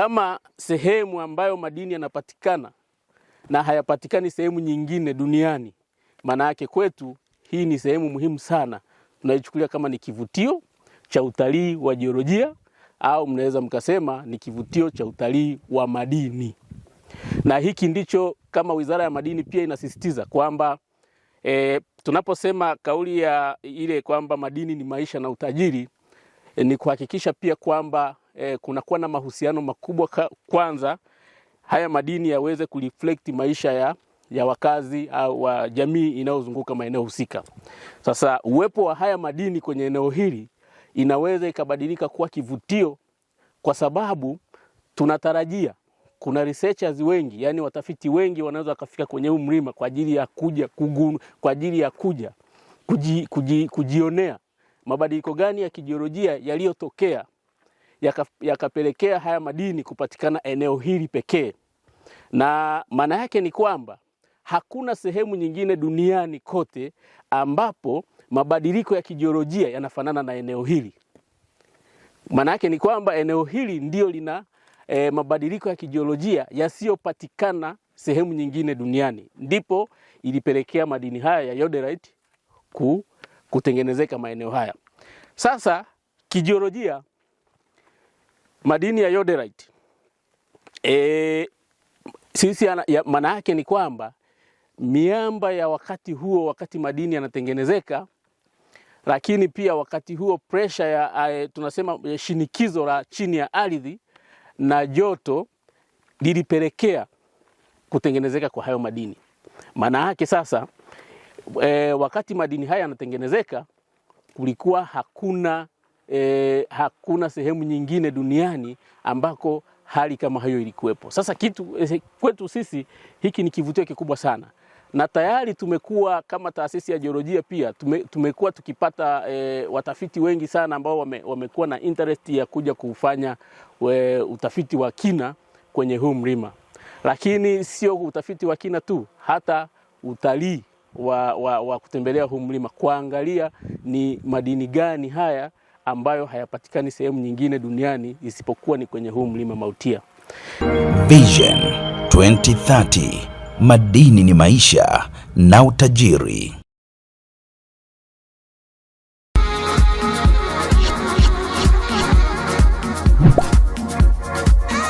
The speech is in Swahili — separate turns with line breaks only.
kama sehemu ambayo madini yanapatikana na hayapatikani sehemu nyingine duniani, maana yake kwetu hii ni sehemu muhimu sana. Tunaichukulia kama ni kivutio cha utalii wa jiolojia, au mnaweza mkasema ni kivutio cha utalii wa madini. Na hiki ndicho kama Wizara ya Madini pia inasisitiza kwamba tunaposema kauli ya ile kwamba madini ni maisha na utajiri, ni kuhakikisha pia kwamba kunakuwa na mahusiano makubwa. Kwanza haya madini yaweze kureflect maisha ya wakazi au wa jamii inayozunguka maeneo husika. Sasa uwepo wa haya madini kwenye eneo hili inaweza ikabadilika kuwa kivutio, kwa sababu tunatarajia kuna researchers wengi, yani watafiti wengi wanaweza kufika kwenye huu mlima kwa ajili ya kuja kwa ajili ya kuja kujionea mabadiliko gani ya kijiolojia yaliyotokea yakapelekea haya madini kupatikana eneo hili pekee. Na maana yake ni kwamba hakuna sehemu nyingine duniani kote ambapo mabadiliko ya kijiolojia yanafanana na eneo hili. Maana yake ni kwamba eneo hili ndio lina mabadiliko ya kijiolojia yasiyopatikana sehemu nyingine duniani. Ndipo ilipelekea madini haya ya yoderite kutengenezeka maeneo haya. Sasa kijiolojia, madini ya yoderite sisi maana yake ni kwamba miamba ya wakati huo, wakati madini yanatengenezeka, lakini pia wakati huo pressure ya tunasema shinikizo la chini ya ardhi na joto lilipelekea kutengenezeka kwa hayo madini. Maana yake sasa wakati madini haya yanatengenezeka, kulikuwa hakuna sehemu nyingine duniani ambako hali kama hayo ilikuwepo. Sasa kwetu sisi hiki ni kivutio kikubwa sana, na tayari tumekuwa kama taasisi ya jiolojia pia tumekuwa tukipata watafiti wengi sana ambao wamekuwa na interest ya kuja kufanya utafiti wa kina kwenye huu mlima. Lakini sio utafiti wa kina tu, hata utalii wa kutembelea huu mlima, kuangalia ni madini gani haya ambayo hayapatikani sehemu nyingine duniani isipokuwa ni kwenye huu mlima Mautia.
Vision 2030, madini ni maisha na utajiri.